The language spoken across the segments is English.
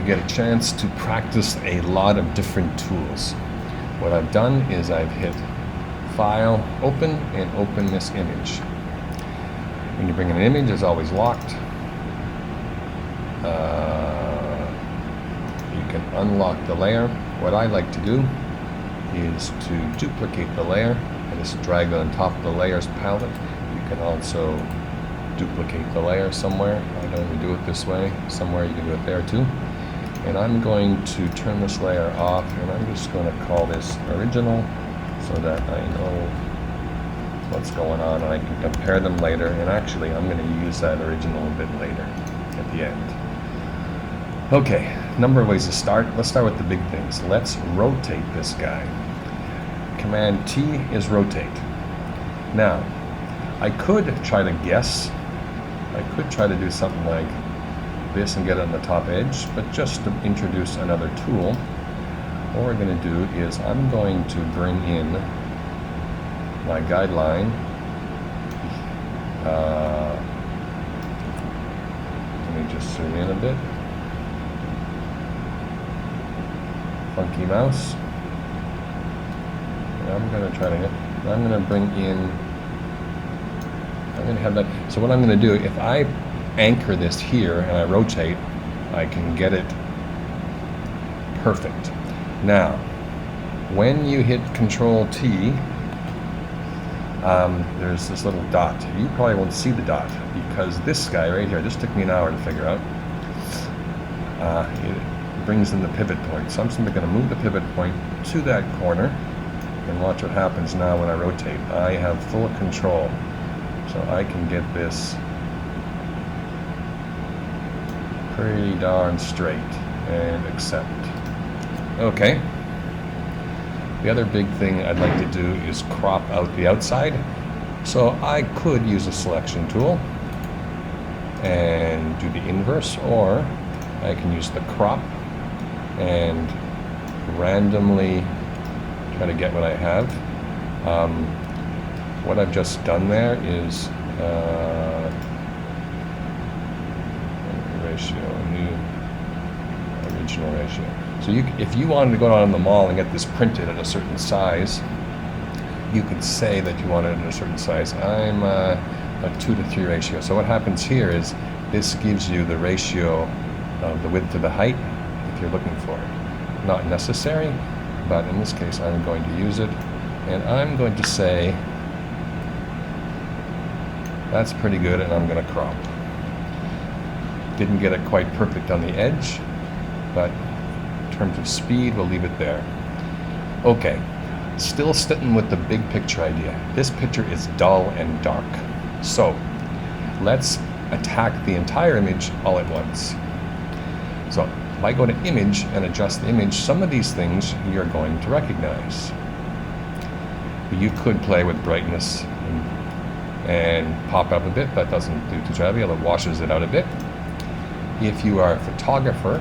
get a chance to practice a lot of different tools. What I've done is I've hit File, Open, and open this image. When you bring in an image, it's always locked. You can unlock the layer. What I like to do is to duplicate the layer. I just drag it on top of the layers palette. You can also duplicate the layer somewhere. I don't do it this way. Somewhere you can do it there too. And I'm going to turn this layer off, and I'm just going to call this original so that I know what's going on and I can compare them later. And actually I'm going to use that original a bit later at the end. Okay, number of ways to start. Let's start with the big things. Let's rotate this guy. Command T is rotate. Now, I could try to guess. I could try to do something like this and get it on the top edge, but just to introduce another tool, what we're going to do is I'm going to bring in my guideline. Let me just zoom in a bit. Funky mouse. And I'm going to try to I'm going to bring in, I'm going to have that. So what I'm going to do, if I anchor this here and I rotate, I can get it perfect. Now, when you hit Control T, there's this little dot. You probably won't see the dot because this guy right here, this took me an hour to figure out. It brings in the pivot point. So I'm simply going to move the pivot point to that corner and watch what happens now when I rotate. I have full control. So I can get this pretty darn straight and accept. Okay. The other big thing I'd like to do is crop out the outside. So I could use a selection tool and do the inverse, or I can use the crop and randomly try to get what I have. What I've just done there is ratio, new original ratio. So if you wanted to go down to the mall and get this printed at a certain size, you could say that you want it at a certain size. I'm a 2:3 ratio. So what happens here is this gives you the ratio of the width to the height if you're looking for it. Not necessary, but in this case I'm going to use it, and I'm going to say that's pretty good, and I'm going to crop. Didn't get it quite perfect on the edge, but in terms of speed, we'll leave it there. Okay, still sitting with the big picture idea. This picture is dull and dark. So let's attack the entire image all at once. So if I go to image and adjust the image, some of these things you're going to recognize. You could play with brightness and pop up a bit. That doesn't do too trivial. It washes it out a bit. If you are a photographer,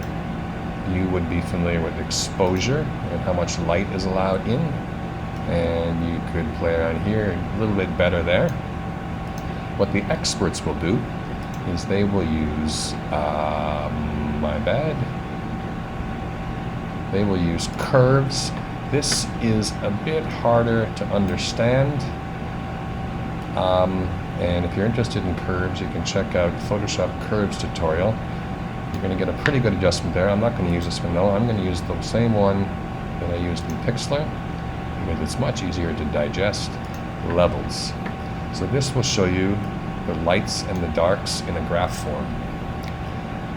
you would be familiar with exposure and how much light is allowed in, and you could play around here a little bit better there. What the experts will do is they will use, they will use curves. This is a bit harder to understand. And if you're interested in curves, you can check out Photoshop Curves tutorial. You're going to get a pretty good adjustment there. I'm not going to use this one though. I'm going to use the same one that I used in Pixlr because it's much easier to digest. Levels. So this will show you the lights and the darks in a graph form.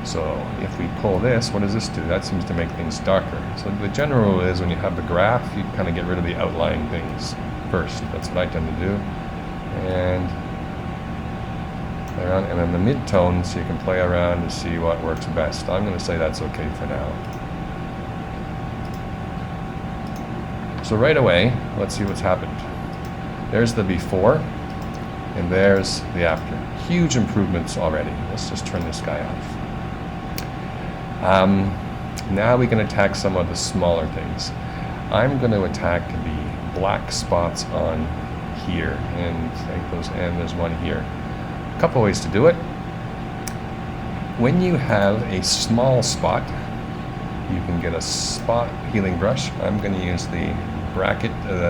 So if we pull this, what does this do? That seems to make things darker. So the general rule is when you have the graph, you kind of get rid of the outlying things first. That's what I tend to do. And then the mid-tones, you can play around to see what works best. I'm going to say that's okay for now. So right away, let's see what's happened. There's the before, and there's the after. Huge improvements already. Let's just turn this guy off. Now we can attack some of the smaller things. I'm going to attack the black spots on here, and there's one here. A couple ways to do it. When you have a small spot, you can get a spot healing brush. I'm going to use the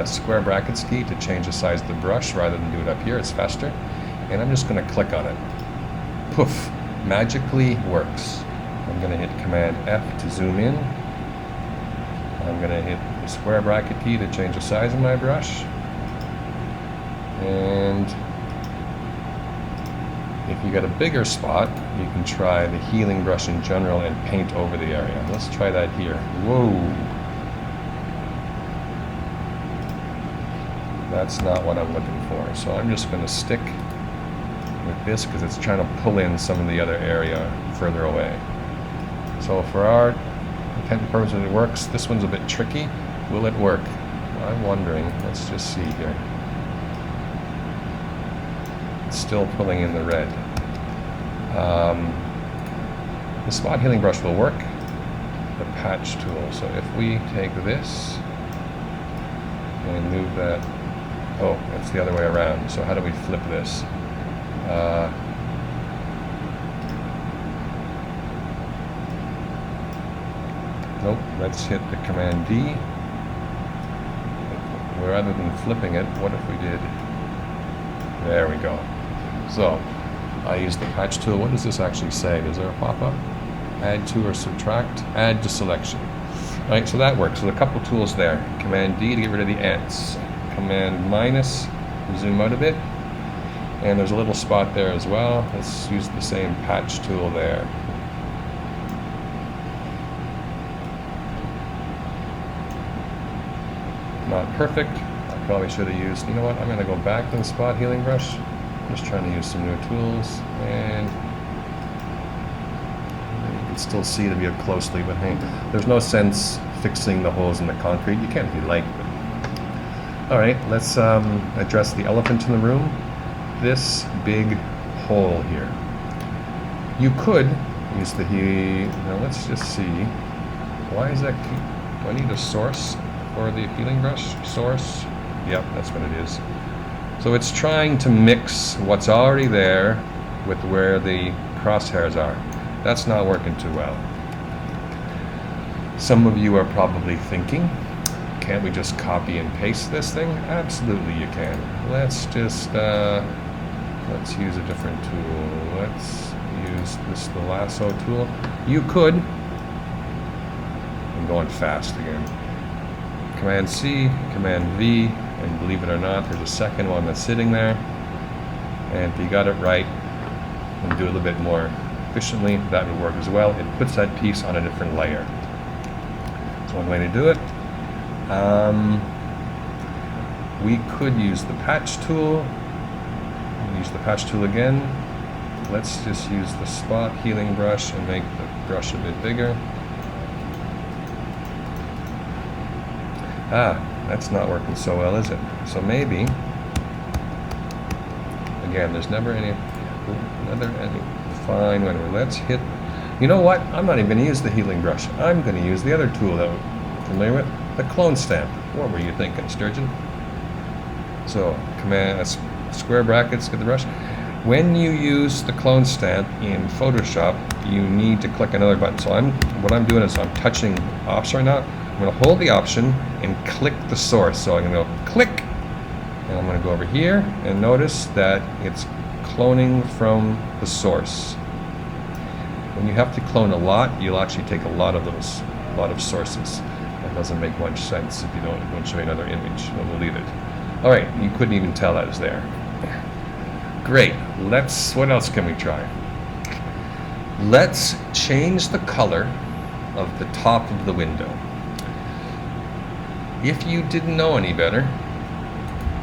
square brackets key to change the size of the brush rather than do it up here. It's faster. And I'm just going to click on it. Poof! Magically works. I'm going to hit Command F to zoom in. I'm going to hit the square bracket key to change the size of my brush. And if you got a bigger spot, you can try the healing brush in general and paint over the area. Let's try that here. Whoa! That's not what I'm looking for. So I'm just going to stick with this because it's trying to pull in some of the other area further away. So for our intent purposes it works. This one's a bit tricky. Will it work? I'm wondering. Let's just see here. It's still pulling in the red. The spot healing brush will work. The patch tool. So if we take this and move that. Oh, it's the other way around. So how do we flip this? Nope, let's hit the Command D. Rather than flipping it, what if we did? There we go. So, I use the patch tool. What does this actually say? Is there a pop-up? Add to or subtract? Add to selection. Alright, so that works. So a couple tools there. Command D to get rid of the ants. Command minus to zoom out a bit. And there's a little spot there as well. Let's use the same patch tool there. Not perfect. I probably should have used, you know what, I'm going to go back to the spot healing brush. I'm just trying to use some new tools. And you can still see it if you look closely, but hey, there's no sense fixing the holes in the concrete. You can if you like. Alright, let's address the elephant in the room. This big hole here. You could use the now let's just see. Why is that? Do I need a source for the healing brush? Source? Yep, that's what it is. So it's trying to mix what's already there with where the crosshairs are. That's not working too well. Some of you are probably thinking, can't we just copy and paste this thing? Absolutely you can. Let's just let's use a different tool. Let's use the lasso tool. You could. I'm going fast again. Command C, Command V, and believe it or not, there's a second one that's sitting there. And if you got it right and do a little bit more efficiently, that would work as well. It puts that piece on a different layer. That's one way to do it. We could use the patch tool. Use the patch tool again. Let's just use the spot healing brush and make the brush a bit bigger. That's not working so well, is it? So maybe, again, there's never any, fine, whatever. Let's hit, you know what? I'm not even going to use the healing brush. I'm going to use the other tool that we're familiar with, the clone stamp. What were you thinking, Sturgeon? So, command, square brackets, get the brush. When you use the clone stamp in Photoshop, you need to click another button. So what I'm doing is I'm touching Option right now. I'm going to hold the Option and click the source. So I'm going to go click, and I'm going to go over here and notice that it's cloning from the source. When you have to clone a lot, you'll actually take a lot of sources. That doesn't make much sense if you don't show you another image. So we'll leave it. All right, you couldn't even tell that was there. Great. What else can we try? Let's change the color of the top of the window. If you didn't know any better,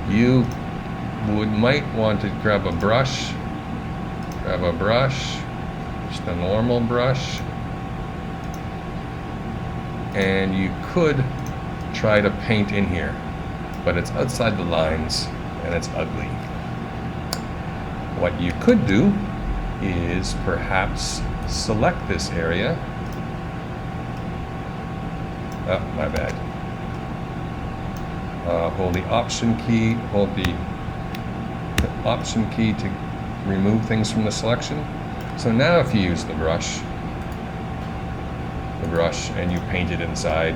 you might want to grab a brush, just a normal brush, and you could try to paint in here, but it's outside the lines and it's ugly. What you could do is perhaps select this area. Oh, my bad. Hold the Option key, hold the Option key to remove things from the selection. So now if you use the brush brush and you paint it inside,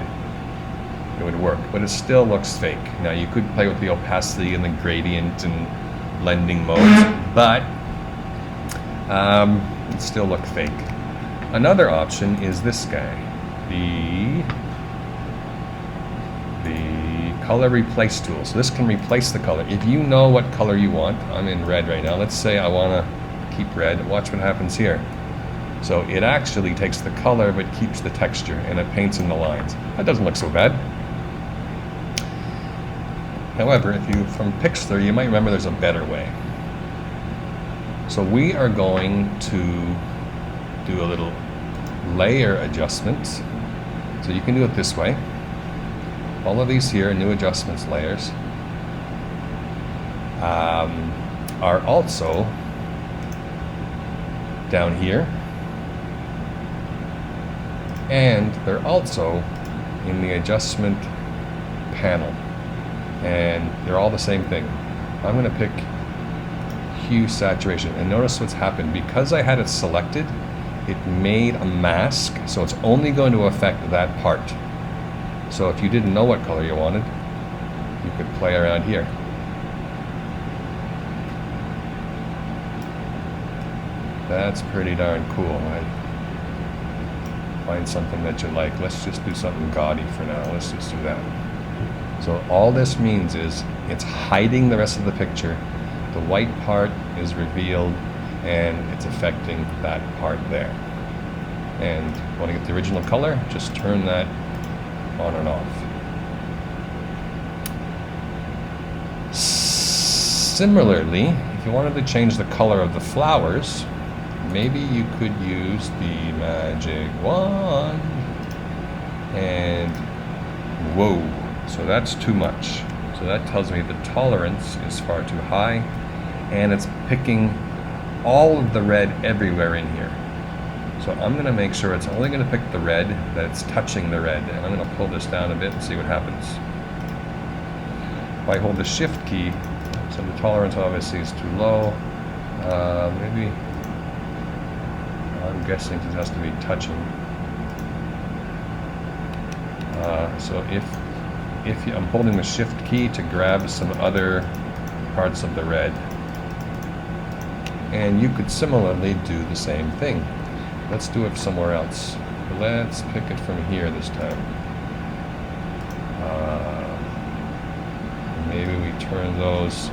it would work, but it still looks fake. Now you could play with the opacity and the gradient and blending modes, but it still look fake. Another option is this guy, the color replace tool. So this can replace the color. If you know what color you want, I'm in red right now. Let's say I want to keep red. Watch what happens here. So it actually takes the color but keeps the texture, and it paints in the lines. That doesn't look so bad. However, if you from Pixlr, you might remember there's a better way. So we are going to do a little layer adjustment. So you can do it this way. All of these here, new adjustments layers, are also down here, and they're also in the adjustment panel, and they're all the same thing. I'm going to pick hue saturation, and notice what's happened. Because I had it selected, it made a mask, so it's only going to affect that part. So if you didn't know what color you wanted, you could play around here. That's pretty darn cool. Find something that you like. Let's just do something gaudy for now. Let's just do that. So all this means is it's hiding the rest of the picture. The white part is revealed, and it's affecting that part there. And want to get the original color? Just turn that on and off. Similarly, if you wanted to change the color of the flowers, maybe you could use the magic wand. And whoa, so that's too much. So that tells me the tolerance is far too high, and it's picking all of the red everywhere in here. So I'm going to make sure it's only going to pick the red that's touching the red, and I'm going to pull this down a bit and see what happens. If I hold the shift key, so the tolerance obviously is too low, maybe, I'm guessing it has to be touching. So if I'm holding the shift key to grab some other parts of the red, and you could similarly do the same thing. Let's do it somewhere else. Let's pick it from here this time. Maybe we turn those.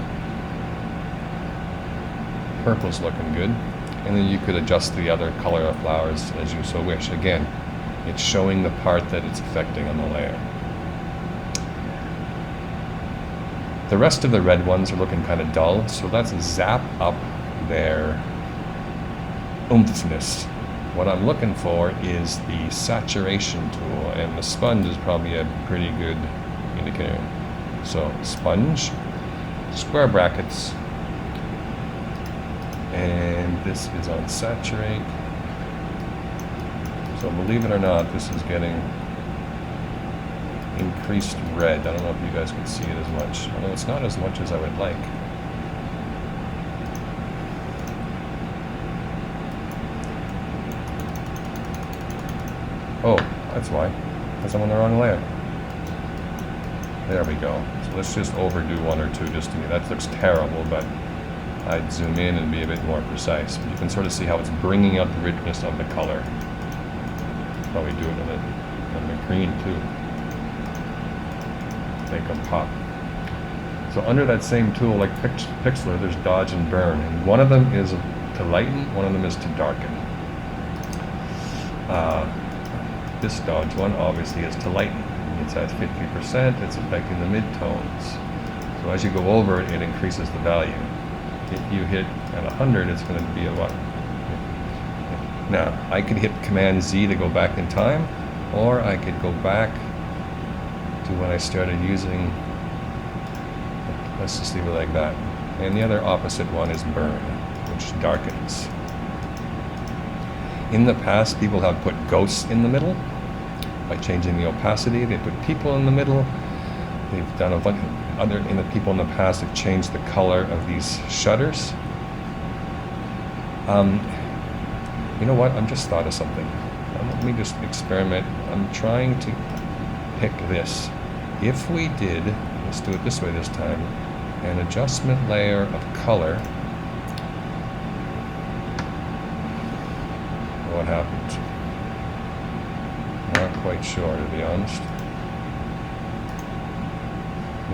Purple's looking good. And then you could adjust the other color of flowers as you so wish. Again, it's showing the part that it's affecting on the layer. The rest of the red ones are looking kind of dull, so let's zap up their oomphness. What I'm looking for is the saturation tool, and the sponge is probably a pretty good indicator. So sponge, square brackets, and this is on saturate. So believe it or not, this is getting increased red. I don't know if you guys can see it as much, although it's not as much as I would like. Oh, that's why. Because I'm on the wrong layer. There we go. So let's just overdo one or two just to me. That looks terrible, but I'd zoom in and be a bit more precise. But you can sort of see how it's bringing out the richness of the color. Probably do it on the green too. Make them pop. So under that same tool, like Pixlr, there's dodge and burn. And one of them is to lighten, one of them is to darken. This dodge one obviously is to lighten. It's at 50%, it's affecting the midtones. So as you go over it, it increases the value. If you hit at 100, it's going to be a what? Now, I could hit Command Z to go back in time, or I could go back to when I started using, let's just leave it like that. And the other opposite one is burn, which darkens. In the past, people have put ghosts in the middle by changing the opacity. They put people in the middle. They've done a bunch of other, in the people in the past have changed the color of these shutters. You know what? I'm just thought of something. I'm let me just experiment. I'm trying to pick this. If we did, let's do it this way this time, an adjustment layer of color, what happened? Not quite sure, to be honest.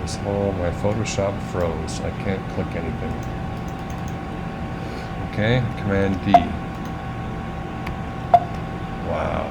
This whole, my Photoshop froze. I can't click anything. Okay, Command D. Wow.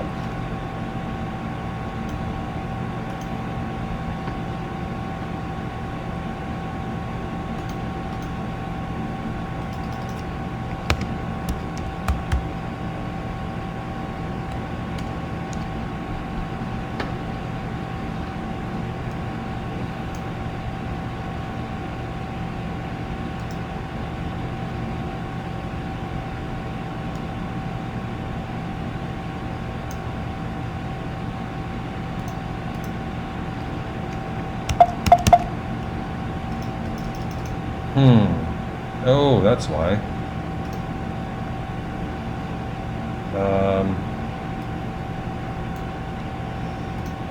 Oh, that's why.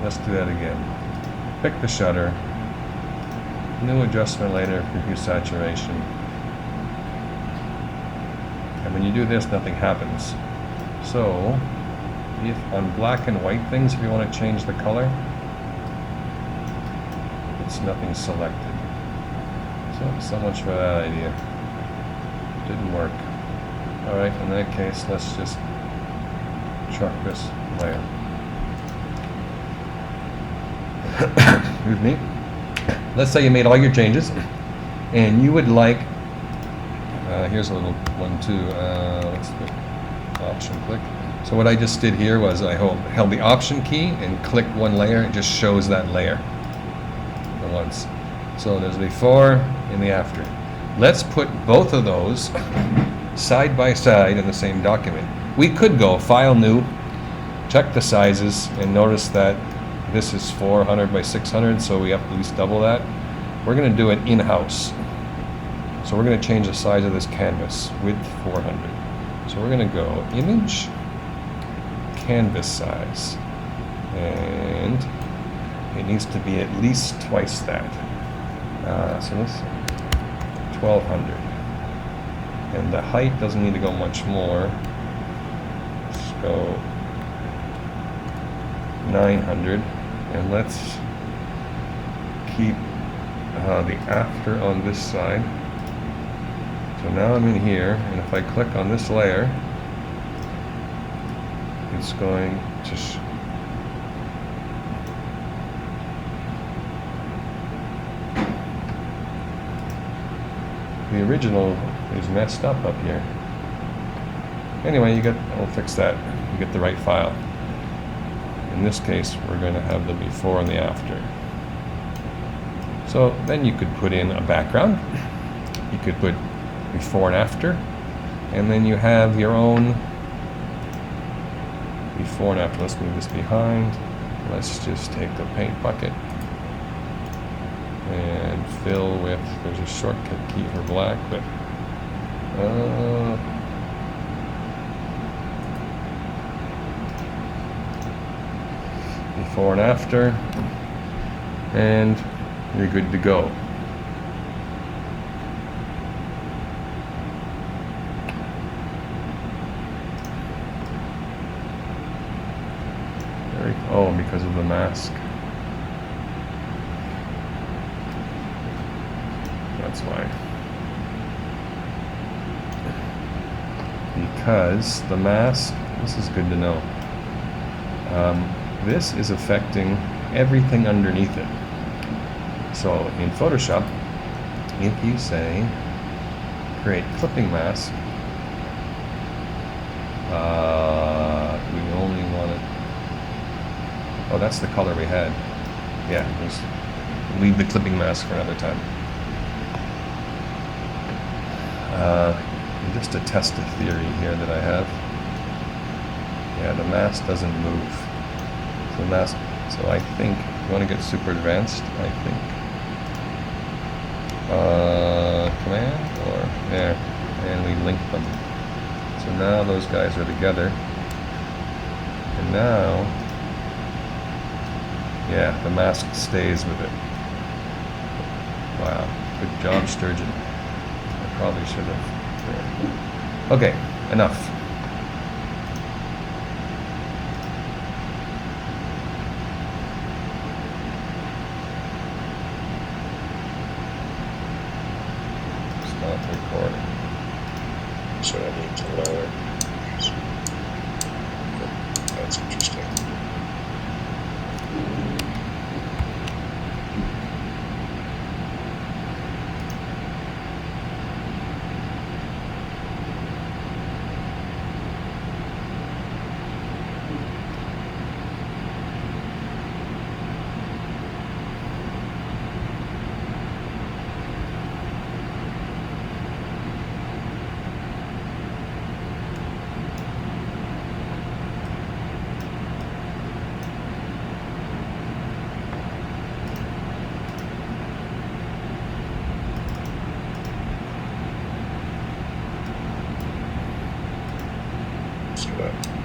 Let's do that again. Pick the shutter. New adjustment layer for hue saturation. And when you do this, nothing happens. So, if on black and white things, if you want to change the color, it's nothing selected. So much for that idea. Didn't work. Alright, in that case, let's just chuck this layer. Excuse me. Let's say you made all your changes, and you would like, here's a little one too, let's do Option click. So what I just did here was I held the Option key and clicked one layer, it just shows that layer at once. So there's the before and the after. Let's put both of those side by side in the same document. We could go File, New, check the sizes, and notice that this is 400 by 600, so we have at least double that. We're going to do it in-house. So we're going to change the size of this canvas, width 400. So we're going to go Image, Canvas Size, and it needs to be at least twice that. So this 1200, and the height doesn't need to go much more. Let's go 900, and let's keep the after on this side. So now I'm in here, and if I click on this layer, it's going to the original is messed up here. Anyway, I'll fix that. You get the right file. In this case, we're going to have the before and the after. So then you could put in a background. You could put before and after, and then you have your own before and after. Let's move this behind. Let's just take the paint bucket and fill with, there's a shortcut key for black, but before and after, and you're good to go. Oh, because of the mask. That's why. Because the mask, this is good to know. This is affecting everything underneath it. So in Photoshop, if you say create clipping mask, we only want it. Oh, that's the color we had. Yeah, just leave the clipping mask for another time. And just to test a theory here that I have. Yeah, the mask doesn't move. So I think, you want to get super advanced, I think. Command, or there, and we link them. So now those guys are together. And now, yeah, the mask stays with it. Wow, good job, Sturgeon. I probably should have. Okay, enough. Stop recording. So I need to lower. That's interesting. So that